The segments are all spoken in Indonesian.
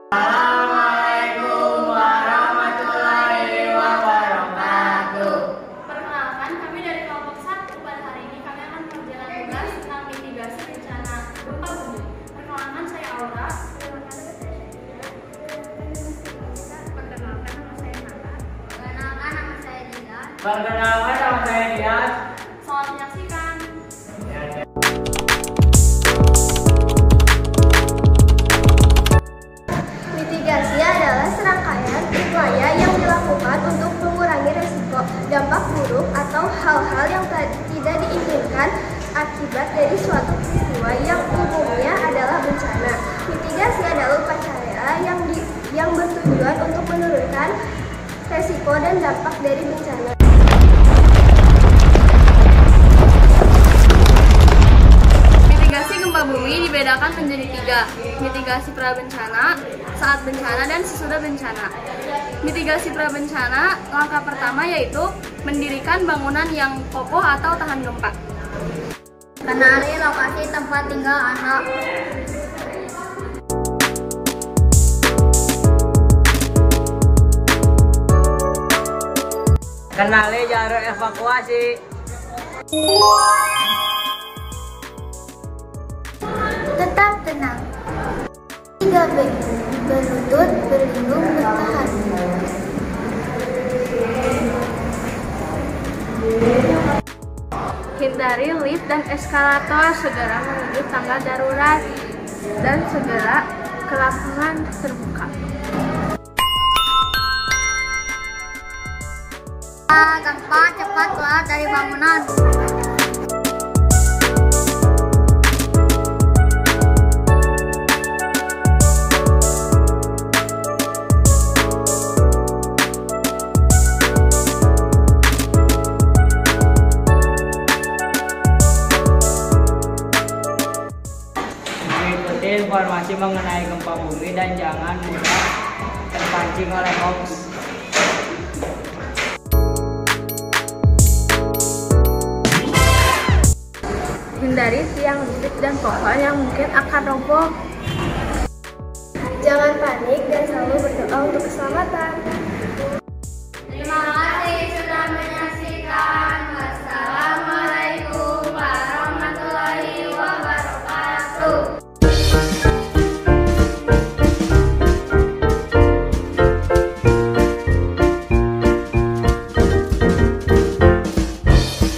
Assalamualaikum warahmatullahi wabarakatuh. Perkenalkan, kami dari kelompok 1. Pada hari ini kami akan mengerjakan tugas tentang mitigasi bencana gempa bumi. Perkenalkan, saya Aura. Perkenalkan, nama saya Nata. Perkenalkan, nama saya Dina. Perkenalkan, nama saya Dias. Selamat menyaksikan. Mitigasi adalah serangkaian upaya yang dilakukan untuk mengurangi risiko, dampak buruk, atau hal-hal yang tidak diinginkan akibat dari suatu peristiwa yang umumnya adalah bencana. Mitigasi adalah upaya yang bertujuan untuk menurunkan risiko dan dampak dari bencana. Mitigasi gempa bumi dibedakan menjadi 3. Mitigasi prabencana, saat bencana, dan sesudah bencana. Mitigasi prabencana, langkah pertama yaitu mendirikan bangunan yang kokoh atau tahan gempa. Kenali lokasi tempat tinggal anak. Kenali jalur evakuasi. Tetap tenang. 3B. Berlutut, berlindung, bertahan. Hindari lift dan eskalator, segera menuju tangga darurat, dan segera ke lapangan terbuka. Gempa cepat keluar dari bangunan. Mengikuti informasi mengenai gempa bumi dan jangan mudah terpancing oleh hoax. Hindari tiang listrik dan pohon yang mungkin akan roboh. Jangan panik dan selalu berdoa untuk keselamatan. Terima kasih sudah menyaksikan. Wassalamualaikum warahmatullahi wabarakatuh.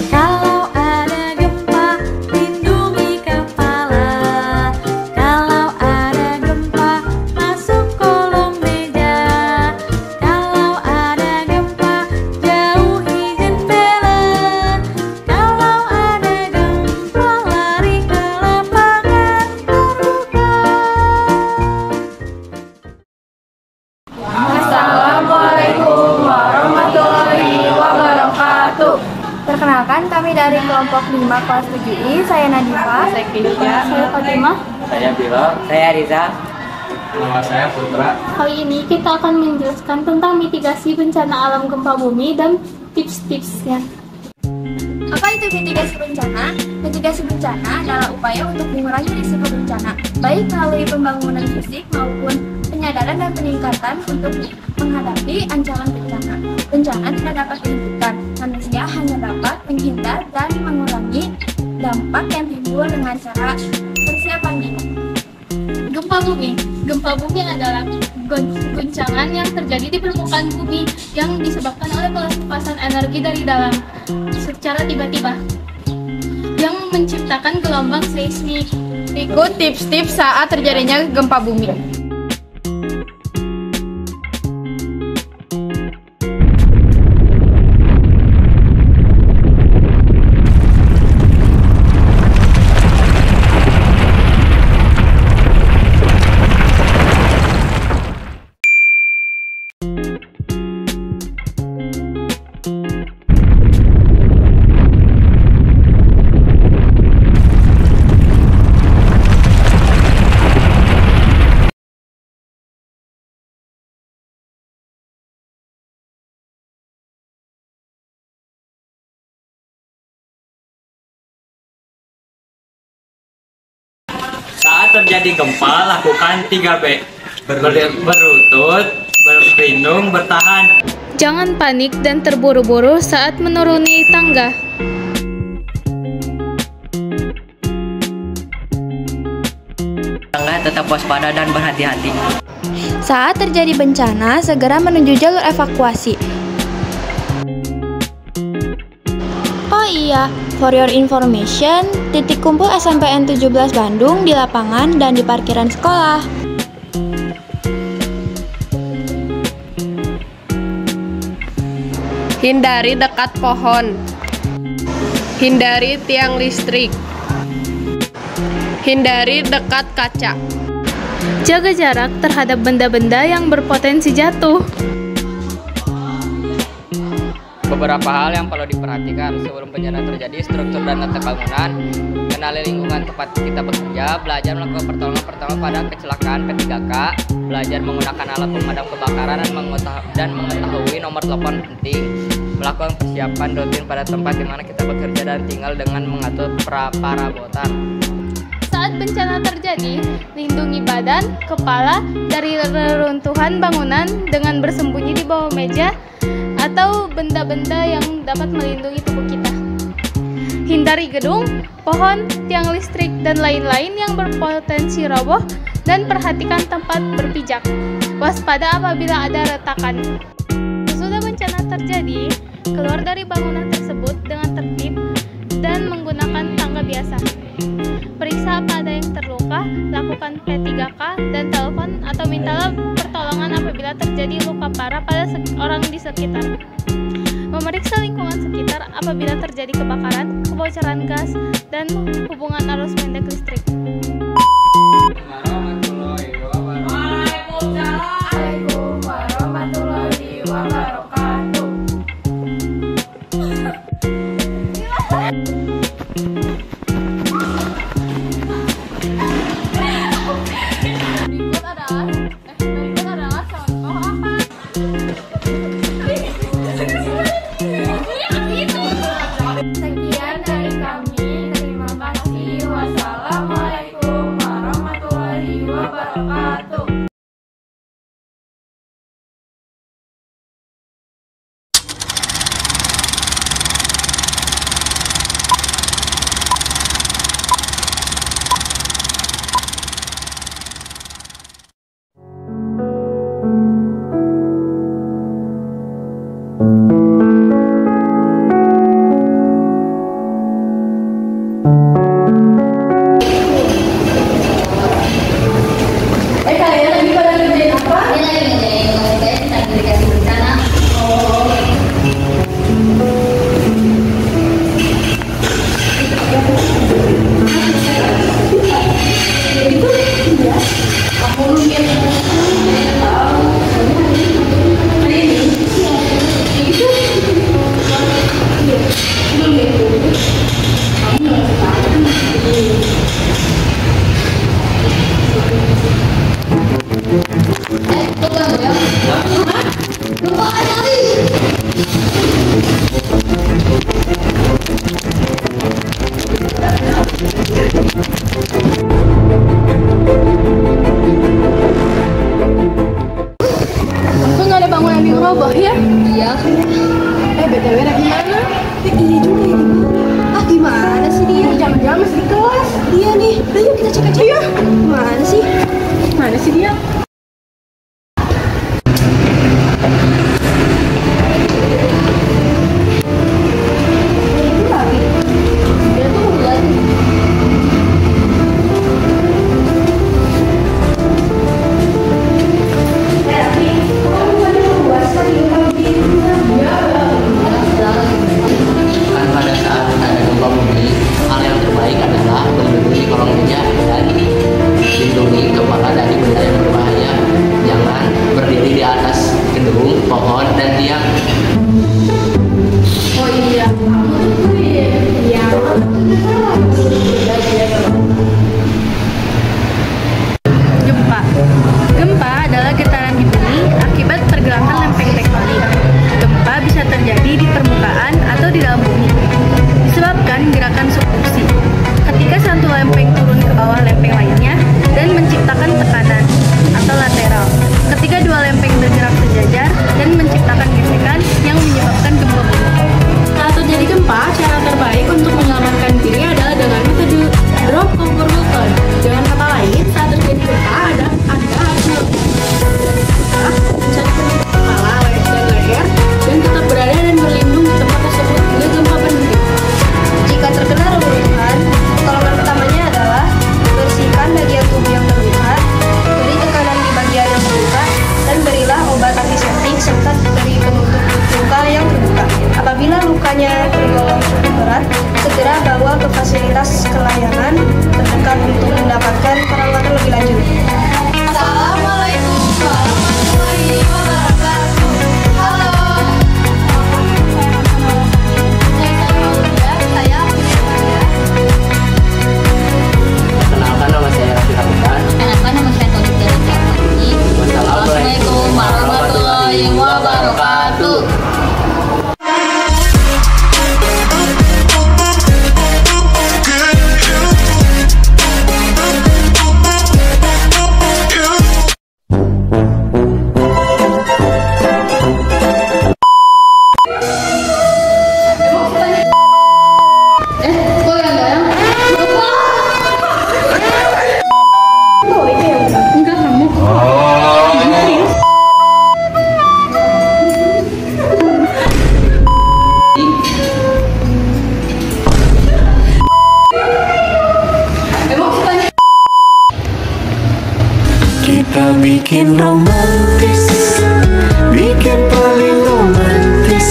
Kalau ada gempa, lindungi kepala. Kalau ada gempa, masuk kolong meja. Kalau ada gempa, jauhi jendela. Kalau ada gempa, lari ke lapangan terbuka. Assalamualaikum warahmatullahi wabarakatuh. Perkenalkan, kami dari kelompok 5 kelas 7I. Saya Nadifa. Saya Kisya. Saya Fatimah. Saya Bilal. Saya Riza. Nama saya Putra. Kali ini kita akan menjelaskan tentang mitigasi bencana alam gempa bumi dan tips-tipsnya. Apa itu mitigasi bencana? Mitigasi bencana adalah upaya untuk mengurangi risiko bencana, baik melalui pembangunan fisik maupun penyadaran dan peningkatan untuk menghadapi ancaman bencana. Bencana tidak dapat dihentikan, manusia hanya dapat menghindar dan mengurangi dampak yang timbul dengan cara persiapan diri. Gempa bumi. Gempa bumi adalah guncangan yang terjadi di permukaan bumi yang disebabkan oleh pelepasan energi dari dalam secara tiba-tiba yang menciptakan gelombang seismik. Berikut tips-tips saat terjadinya gempa bumi. Saat terjadi gempa, lakukan 3B. berlutut, berlindung, bertahan. Jangan panik dan terburu-buru saat menuruni tangga. Tetap waspada dan berhati-hati. Saat terjadi bencana, segera menuju jalur evakuasi. Oh iya, for your information, titik kumpul SMPN 17 Bandung di lapangan dan di parkiran sekolah. Hindari dekat pohon. Hindari tiang listrik. Hindari dekat kaca. Jaga jarak terhadap benda-benda yang berpotensi jatuh. Beberapa hal yang perlu diperhatikan sebelum bencana terjadi: struktur dan letak bangunan, kenali lingkungan tempat kita bekerja, belajar melakukan pertolongan pertama pada kecelakaan P3K, belajar menggunakan alat pemadam kebakaran dan mengetahui nomor telepon penting, melakukan persiapan rutin pada tempat di mana kita bekerja dan tinggal dengan mengatur perabotan. Saat bencana terjadi, lindungi badan, kepala dari reruntuhan bangunan dengan bersembunyi di bawah meja atau benda-benda yang dapat melindungi tubuh kita. Hindari gedung, pohon, tiang listrik, dan lain-lain yang berpotensi roboh dan perhatikan tempat berpijak. Waspada apabila ada retakan. Sesudah bencana terjadi, keluar dari bangunan tersebut dengan tertib dan menggunakan tangga biasa. Periksa apa ada yang terluka, lakukan P3K dan telepon atau mintalah pertolongan apabila terjadi luka parah pada orang di sekitar. Memeriksa lingkungan sekitar apabila terjadi kebakaran, kebocoran gas, dan hubungan arus pendek listrik. Waalaikumsalam warahmatullahi wabarakatuh. Berikut adalah contoh apa? Sekian dari kami. Terima kasih. Wassalamualaikum warahmatullahi wabarakatuh. Kalian lagi pada ngerjain apa? Ini lagi ngerjain tugas tentang mitigasi bencana. Kok nggak ada bangunan yang roboh ya? Iya. BTW ada gimana? Iya juga ya, gimana? Ah, gimana sih dia? Jangan-jangan masih di kelas. Iya nih, ayo kita cek aja. Iya. Gimana sih? Mana sih dia? Kan pada saat ada gempa bumi, hal yang terbaik adalah melindungi kolong meja dan lindungi kepala dari benda yang berbahaya. bikin romantis, bikin paling romantis.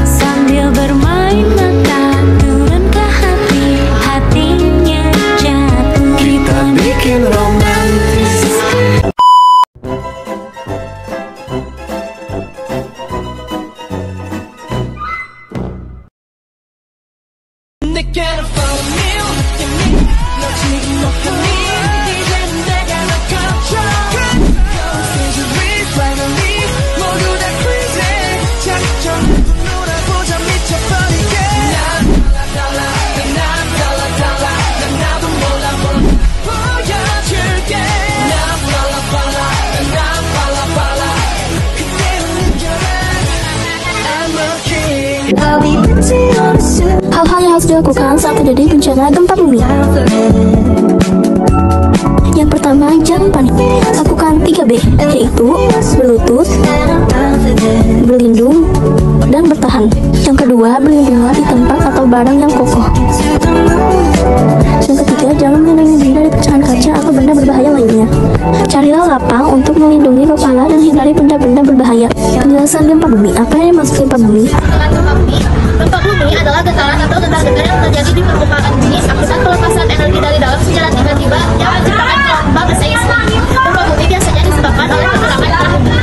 Sambil bermain mata turun ke hati, hatinya jatuh. Kita bikin romantis. Hal-hal yang harus dilakukan saat terjadi bencana gempa bumi. Yang pertama, jangan panik. Lakukan 3B, yaitu berlutut, berlindung, dan bertahan. Yang kedua, berlindunglah di tempat atau barang yang kokoh. Yang ketiga, jangan melindungi diri dari pecahan kaca atau benda berbahaya lainnya. Carilah lapang untuk melindungi kepala dan hindari benda-benda berbahaya. Penjelasan gempa bumi. Apa yang dimaksud gempa bumi? Gempa bumi adalah getaran atau getar-getar yang terjadi di permukaan bumi akibat pelepasan energi dari dalam secara tiba-tiba yang menciptakan gelombang berseismik. Gempa bumi biasanya disebabkan oleh pergerakan tanah bumi.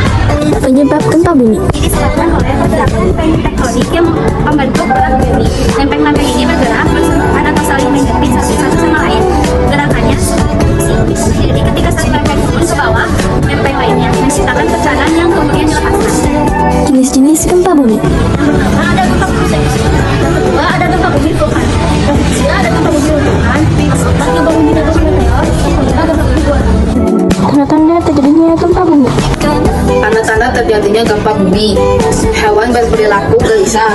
Penyebab gempa bumi disebabkan oleh pergerakan lempeng tektonik yang membentuk berat bumi. Lempeng-lempeng ini bergerak bersentuhan atau saling menjepit satu sama lain. Gerakannya jadi ketika satu lempeng turun ke bawah, lempeng lainnya menciptakan tekanan yang kemudian dilepaskan. Jenis-jenis gempa bumi. Ada gempa bumi seismik, kedua ada gempa bumi vulkanik, ketiga ada gempa bumi letusan, keempat gempa bumi letus meteor, kelima gempa bumi bulan. Tanda-tanda terjadinya gempa bumi. Tanda-tanda terjadinya gempa bumi: hewan berperilaku gelisah,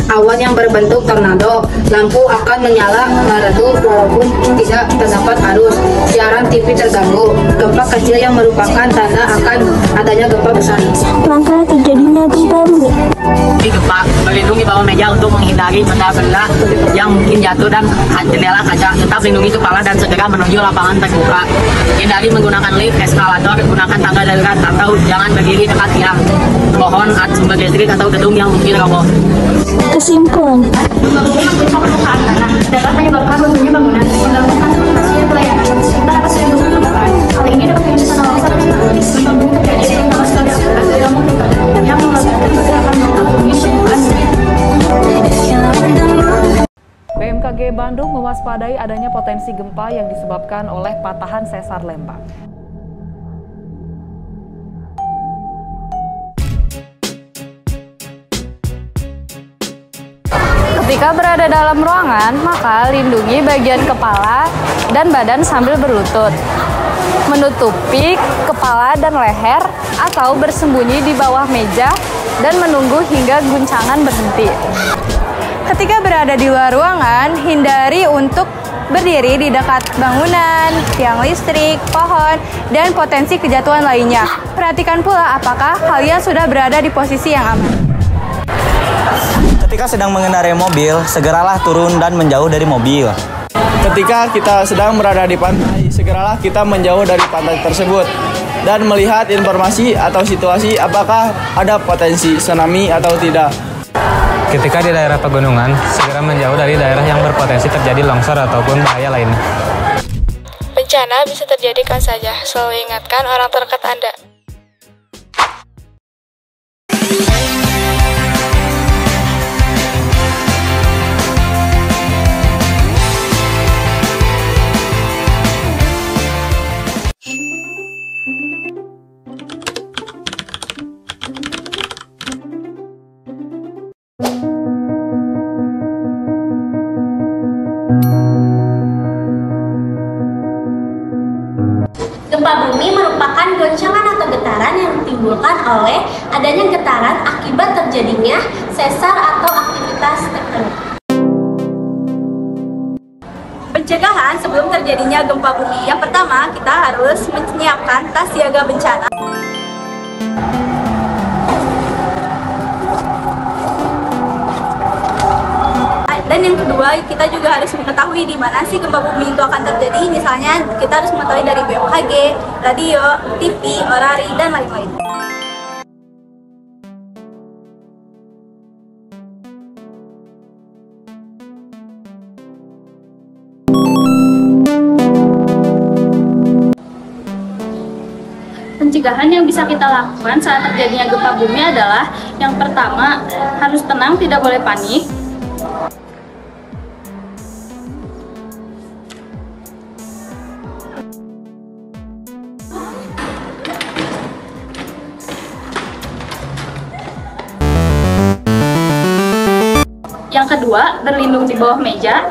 awan yang berbentuk tornado, lampu akan menyala meredup walaupun tidak terdapat arus, siaran TV terganggu, gempa kecil yang merupakan tanda akan adanya gempa besar. Langkah terjadinya gempa bumi. Gempa melindungi bawah meja untuk menghindari benda-benda yang mungkin jatuh dan jendela kaca. Tetap lindungi kepala dan segera menuju lapangan terbuka. Hindari menggunakan lift, eskalator, gunakan tangga darurat atau jangan berdiri dekat tiang, pohon, sumber listrik atau gedung yang mungkin roboh. Kesimpulan. Gempa bumi mengguncang permukaan tanah dapat menyebabkan runtuhnya bangunan, mengganggu transportasi dan pelayanan, serta dapat menimbulkan kebakaran. Hal ini dapat menyebabkan longsor dan tsunami. Gempa bumi terjadi di tengah sekali akibat gelombang tektonik yang mengakibatkan pergerakan lempeng bumi di permukaan bumi. BMKG Bandung mewaspadai adanya potensi gempa yang disebabkan oleh patahan sesar lembang. Ketika berada dalam ruangan, maka lindungi bagian kepala dan badan sambil berlutut. Menutupi kepala dan leher atau bersembunyi di bawah meja dan menunggu hingga guncangan berhenti. Ketika berada di luar ruangan, hindari untuk berdiri di dekat bangunan, tiang listrik, pohon, dan potensi kejatuhan lainnya. Perhatikan pula apakah kalian sudah berada di posisi yang aman. Ketika sedang mengendarai mobil, segeralah turun dan menjauh dari mobil. Ketika kita sedang berada di pantai, segeralah kita menjauh dari pantai tersebut dan melihat informasi atau situasi apakah ada potensi tsunami atau tidak. Ketika di daerah pegunungan, segera menjauh dari daerah yang berpotensi terjadi longsor ataupun bahaya lainnya. Bencana bisa terjadi kapan saja, selalu ingatkan orang terdekat Anda. Gempa bumi merupakan goncangan atau getaran yang ditimbulkan oleh adanya getaran akibat terjadinya sesar atau aktivitas tektonik. Pencegahan sebelum terjadinya gempa bumi. Yang pertama, kita harus menyiapkan tas siaga bencana. Dan yang kedua, kedua, kita juga harus mengetahui di mana sih gempa bumi itu akan terjadi. Misalnya, kita harus mengetahui dari BMKG, radio, TV, orari, dan lain-lain. Pencegahan yang bisa kita lakukan saat terjadinya gempa bumi adalah yang pertama, harus tenang, tidak boleh panik. Yang kedua, berlindung di bawah meja.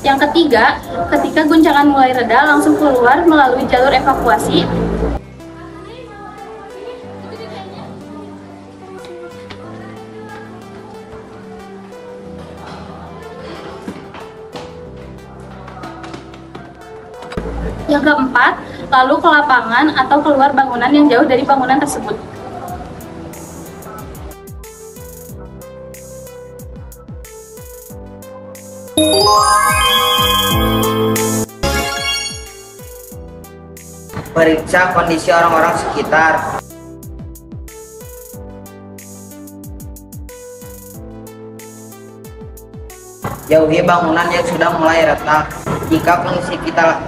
Yang ketiga, ketika guncangan mulai reda, langsung keluar melalui jalur evakuasi. Yang keempat, lalu ke lapangan atau keluar bangunan yang jauh dari bangunan tersebut. Periksa kondisi orang-orang sekitar. Jauhi bangunan yang sudah mulai retak. Jika kondisi kita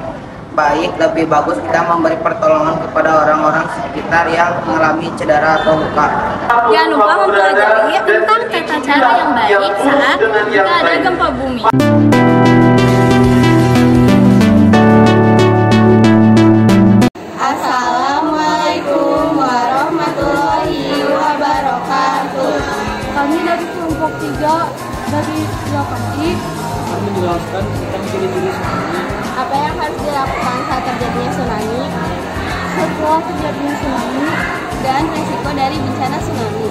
baik, lebih bagus kita memberi pertolongan kepada orang-orang sekitar yang mengalami cedera atau luka. Jangan lupa mempelajari tentang tata cara yang baik saat jika ada gempa bumi. Assalamualaikum warahmatullahi wabarakatuh. Kami dari kelompok 3 dari Yakanti menjelaskan tentang ciri-ciri tsunami. Apa yang harus dilakukan saat terjadinya tsunami? Setelah terjadinya tsunami Dan resiko dari bencana tsunami.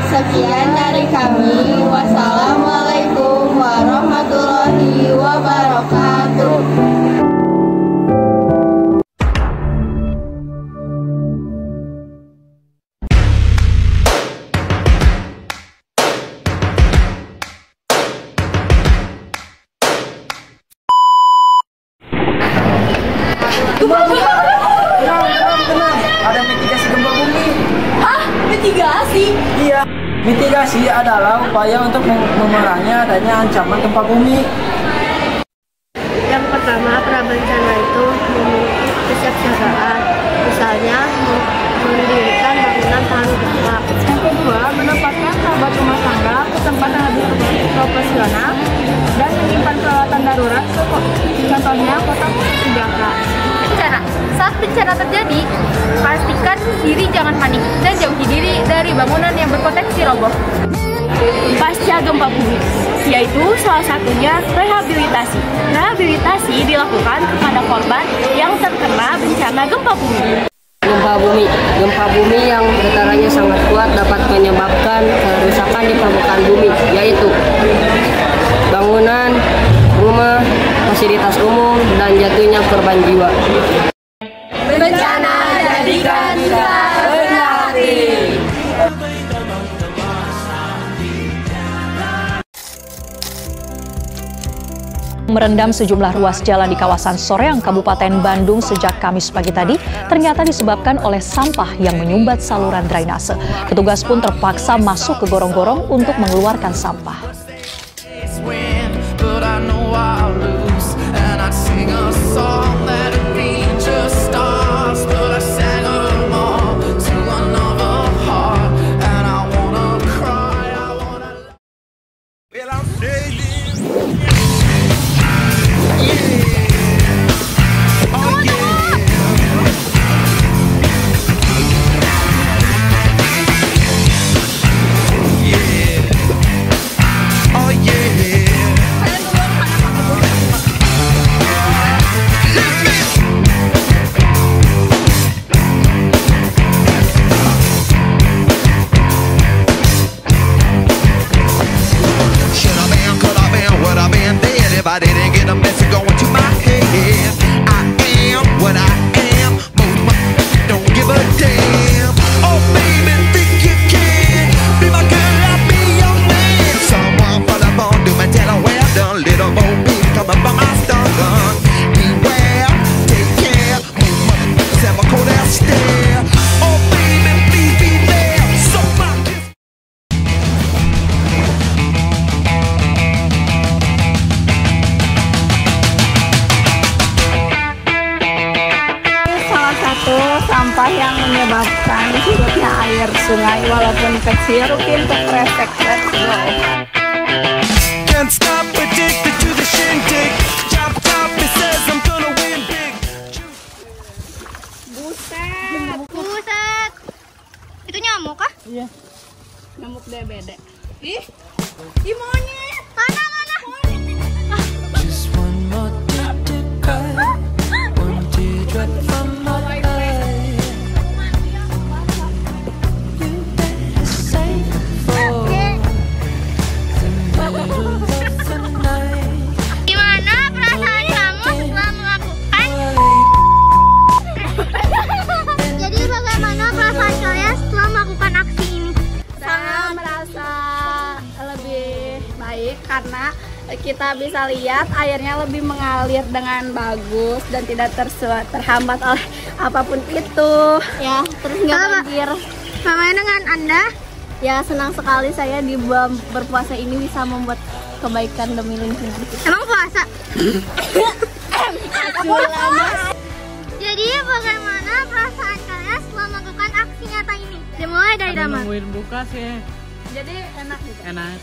Sekian dari kami. Wassalamualaikum warahmatullahi wabarakatuh. Ada mitigasi gempa bumi. Hah? Mitigasi? Iya, mitigasi adalah upaya untuk mengurangi adanya ancaman gempa bumi. Yang pertama, prabencana itu memiliki kesiapsiagaan, misalnya mendirikan bangunan tahan gempa. Yang kedua, menempatkan kerabat rumah tangga ke tempat yang lebih profesional dan menyimpan peralatan darurat, contohnya kotak 3K. Bencana. Saat bencana terjadi, pastikan diri jangan panik dan jauhi diri dari bangunan yang berpotensi roboh. Pasca gempa bumi, yaitu selalu salah satunya rehabilitasi. Rehabilitasi dilakukan kepada korban yang terkena bencana gempa bumi. Gempa bumi yang getarannya sangat kuat dapat menyebabkan kerusakan di permukaan bumi, yaitu bangunan, rumah, fasilitas umum, dan jatuhnya korban jiwa. Bencana jadikan kita rendah hati. Merendam sejumlah ruas jalan di kawasan Soreang, Kabupaten Bandung sejak Kamis pagi tadi ternyata disebabkan oleh sampah yang menyumbat saluran drainase. Petugas pun terpaksa masuk ke gorong-gorong untuk mengeluarkan sampah. I didn't get a message going to my head. I am what I am. Most don't give a damn. Oh baby, think you can be my girl, I'll be your man. Someone for the phone, do my tell her well done. Little Bo Peep coming from my stun gun. Beware, take care. Move my cold ass stare. Oh baby, please be there. So my sampah yang menyebabkan surutnya air sungai walaupun kecil rutin terpresek. Can't stop, addicted to the shindig. Chop top, it says I'm gonna win big. Buset. Itu nyamuk kah? Iya. Nyamuk DBD. Ih, monyet. Mana? Just one more time to cry. One teardrop from my eye. Gimana perasaan kamu setelah melakukan? Jadi bagaimana perasaan kalian setelah melakukan aksi ini? Saya merasa lebih baik karena kita bisa lihat airnya lebih mengalir dengan bagus dan tidak terhambat oleh apapun itu. Ya, terus nggak banjir. Bagaimana dengan Anda? Ya, senang sekali saya di bulan berpuasa ini bisa membuat kebaikan demi lingkungan. Emang puasa? Jadi bagaimana perasaan kalian setelah melakukan aksi nyata ini? Dimulai dari Damar. Nungguin buka sih. Jadi enak gitu. Enak.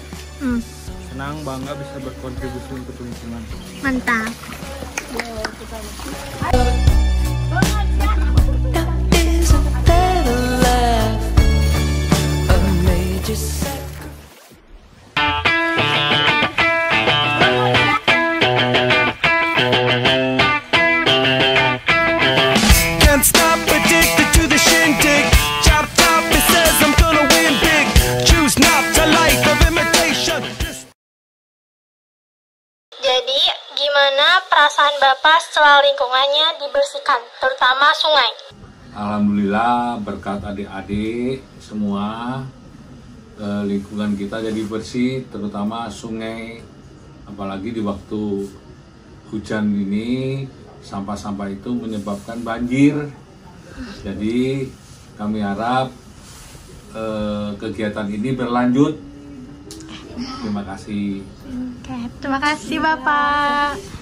Senang, bangga bisa berkontribusi untuk lingkungan. Mantap. Jadi, gimana perasaan Bapak setelah lingkungannya dibersihkan, terutama sungai? Alhamdulillah berkat adik-adik semua lingkungan kita jadi bersih, terutama sungai. Apalagi di waktu hujan ini sampah-sampah itu menyebabkan banjir. Jadi kami harap kegiatan ini berlanjut. Terima kasih. Terima kasih Bapak.